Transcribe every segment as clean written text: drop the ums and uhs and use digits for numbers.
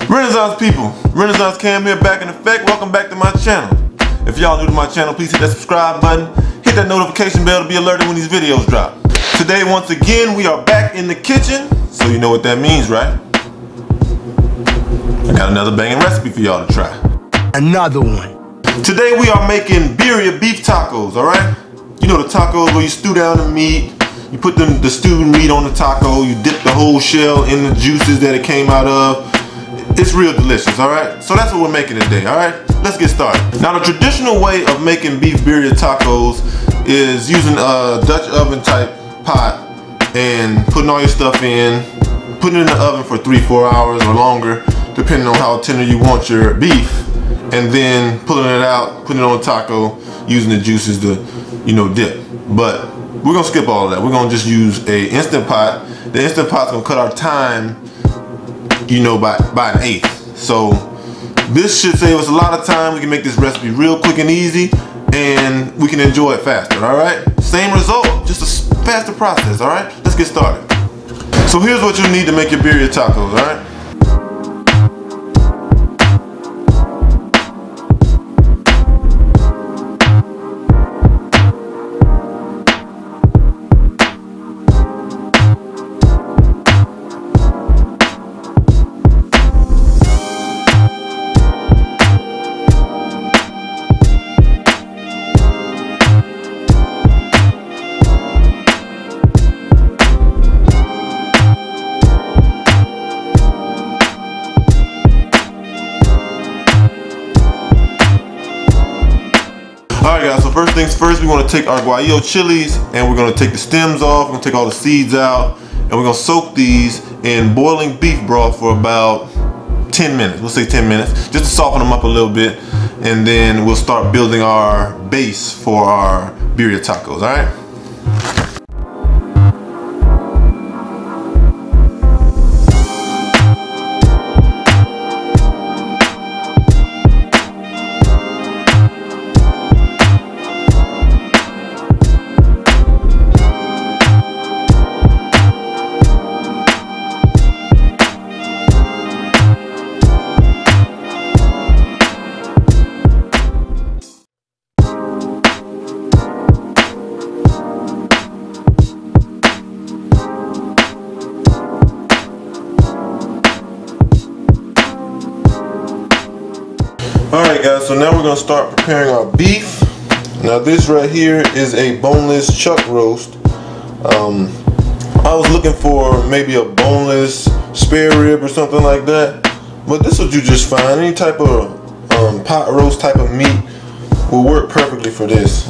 Renaissance people, Renaissance Cam here, back in effect. Welcome back to my channel. If y'all new to my channel, please hit that subscribe button, hit that notification bell to be alerted when these videos drop. Today, once again, we are back in the kitchen, so you know what that means, right? I got another banging recipe for y'all to try. Another one. Today we are making birria beef tacos, alright? You know the tacos where you stew down the meat, you put the stewed meat on the taco, you dip the whole shell in the juices that it came out of. It's real delicious, alright? So that's what we're making today, alright? Let's get started. Now the traditional way of making beef birria tacos is using a Dutch oven type pot and putting all your stuff in, putting it in the oven for 3-4 hours or longer, depending on how tender you want your beef, and then pulling it out, putting it on a taco, using the juices to, you know, dip. But we're gonna skip all of that. We're gonna just use a Instant Pot. The Instant Pot's gonna cut our time, you know, by an eighth. So this should save us a lot of time. We can make this recipe real quick and easy, and we can enjoy it faster, all right? Same result, just a faster process, all right? Let's get started. So here's what you need to make your birria tacos, all right? Alright guys, so first things first, we want to take our Guajillo chilies and we're going to take the stems off, we're going to take all the seeds out, and we're going to soak these in boiling beef broth for about 10 minutes. We'll say 10 minutes, just to soften them up a little bit, and then we'll start building our base for our birria tacos, alright? Alright guys, so now we're going to start preparing our beef. Now this right here is a boneless chuck roast. I was looking for maybe a boneless spare rib or something like that, but this will do just fine. Any type of pot roast type of meat will work perfectly for this.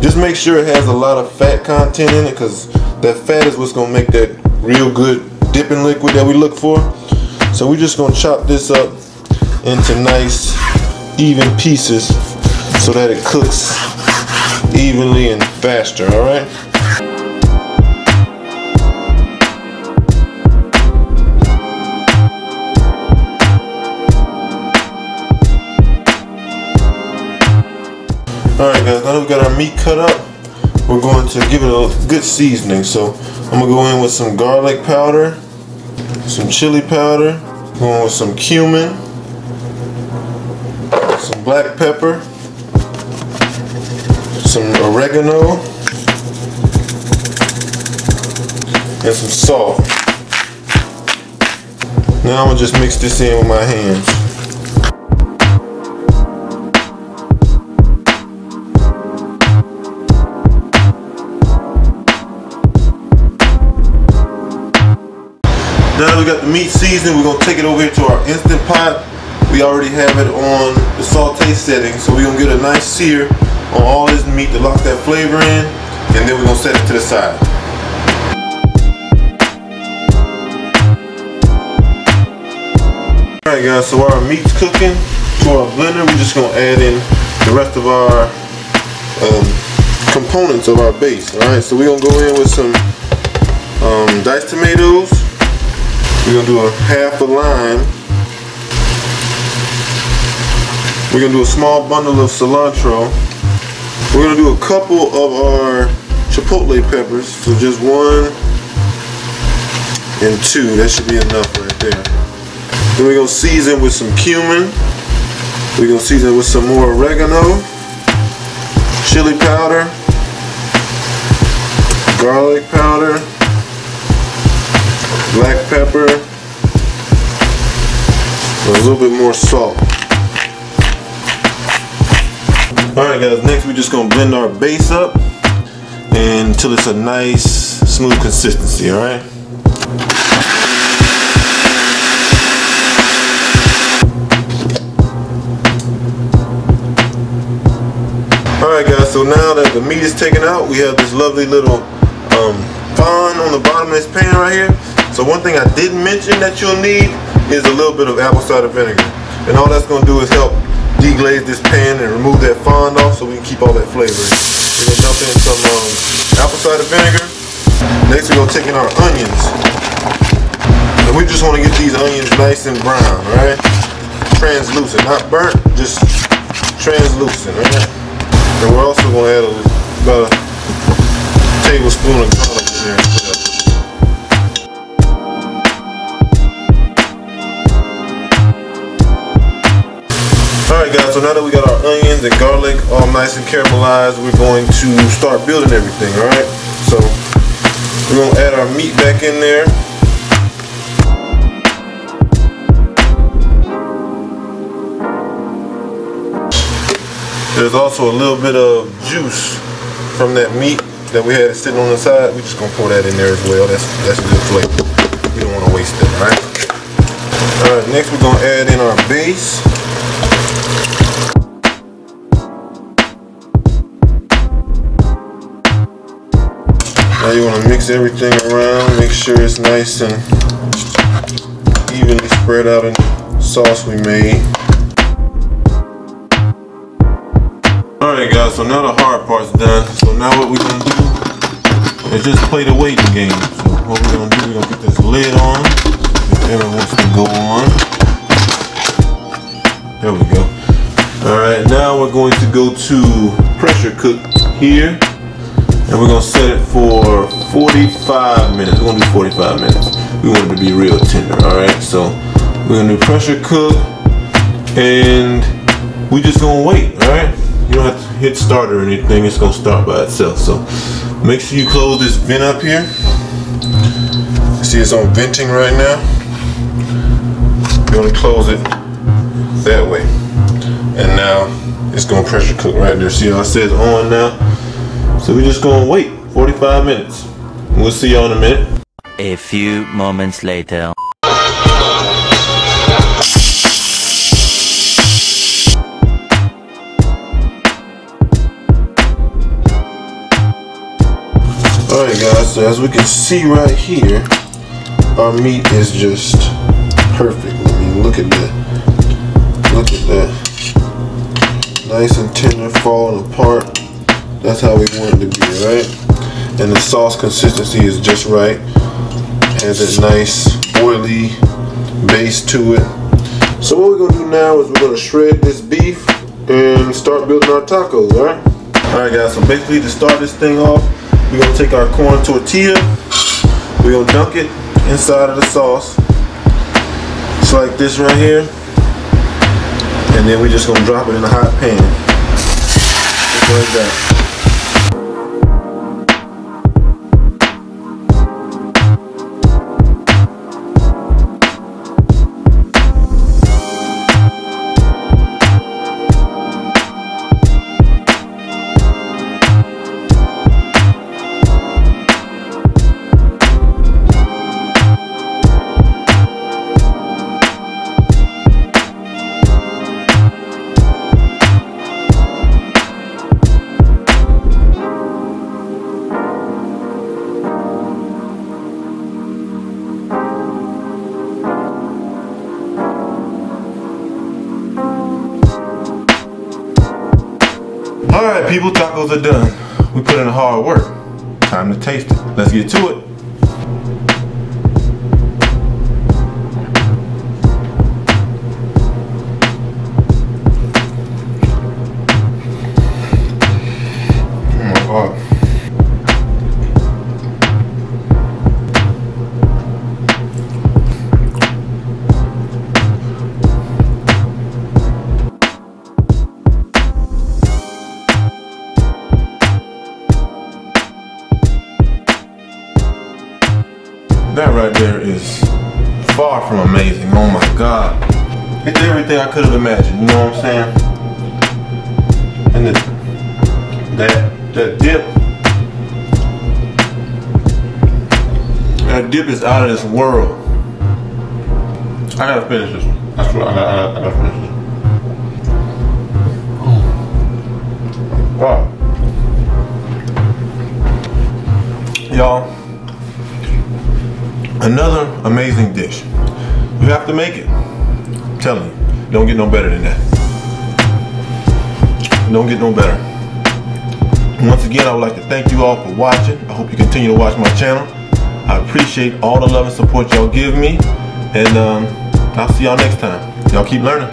Just make sure it has a lot of fat content in it, because that fat is what's going to make that real good dipping liquid that we look for. So we're just going to chop this up into nice even pieces so that it cooks evenly and faster, alright? Alright guys, now that we got our meat cut up, we're going to give it a good seasoning. So I'm going to go in with some garlic powder, some chili powder, going with some cumin, some black pepper, some oregano, and some salt. Now I'm going to just mix this in with my hands. Now that we got the meat seasoned, we're going to take it over here to our Instant Pot. We already have it on the saute setting, so we're going to get a nice sear on all this meat to lock that flavor in, and then we're going to set it to the side. Alright guys, so our meat's cooking. To our blender, we're just going to add in the rest of our components of our base. Alright, so we're going to go in with some diced tomatoes. We're going to do a half a lime. We're going to do a small bundle of cilantro. We're going to do a couple of our Chipotle Peppers. So just 1 and 2. That should be enough right there. Then we're gonna season with some cumin. We're gonna season with some more oregano, chili powder, garlic powder, black pepper, and a little bit more salt. Alright guys, next we're just gonna blend our base up until it's a nice smooth consistency, alright? Alright guys, so now that the meat is taken out, we have this lovely little fond on the bottom of this pan right here. So one thing I didn't mention that you'll need is a little bit of apple cider vinegar. And all that's going to do is help deglaze this pan and remove that fond off so we can keep all that flavor in. We're going to dump in some apple cider vinegar. Next we're going to take in our onions. And we just want to get these onions nice and brown, right? Translucent, not burnt, just translucent, right? And we're also going to add about a tablespoon of garlic in there. Alright guys, so now that we got our onions and garlic all nice and caramelized, we're going to start building everything, alright? So we're going to add our meat back in there. There's also a little bit of juice from that meat that we had sitting on the side. We're just gonna pour that in there as well. That's good flavor. We don't want to waste that, right? All right. Next, we're gonna add in our base. Now you want to mix everything around. Make sure it's nice and evenly spread out in the sauce we made. Alright guys, so now the hard part's done. So now what we're going to do is just play the waiting game. So what we're going to do, we're going to get this lid on. If ever wants to go on. There we go. Alright, now we're going to go to pressure cook here. And we're going to set it for 45 minutes. We're going to do 45 minutes. We want it to be real tender, alright? So we're going to do pressure cook. And we just going to wait, alright? You don't have to hit start or anything, it's going to start by itself. So make sure you close this vent up here. See it's on venting right now. You're going to close it that way. And now it's going to pressure cook right there. See how it says on now? So we're just going to wait 45 minutes. We'll see y'all in a minute. A few moments later. Alright guys, so as we can see right here, our meat is just perfect. I mean, look at that. Look at that. Nice and tender, falling apart. That's how we want it to be, right? And the sauce consistency is just right. Has that nice oily base to it. So what we're going to do now is we're going to shred this beef and start building our tacos, alright? Alright guys, so basically to start this thing off, we're going to take our corn tortilla, we're going to dunk it inside of the sauce, just like this right here, and then we're just going to drop it in a hot pan, just like that. Alright people, tacos are done. We put in the hard work. Time to taste it. Let's get to it. Oh my God. far from amazing. Oh my God. It's everything I could have imagined, you know what I'm saying? And that dip is out of this world. I gotta finish this one. I swear, I gotta finish this one. Wow. Y'all, another amazing dish. You have to make it. I'm telling you, don't get no better than that. Don't get no better. Once again, I would like to thank you all for watching. I hope you continue to watch my channel. I appreciate all the love and support y'all give me. And I'll see y'all next time. Y'all keep learning.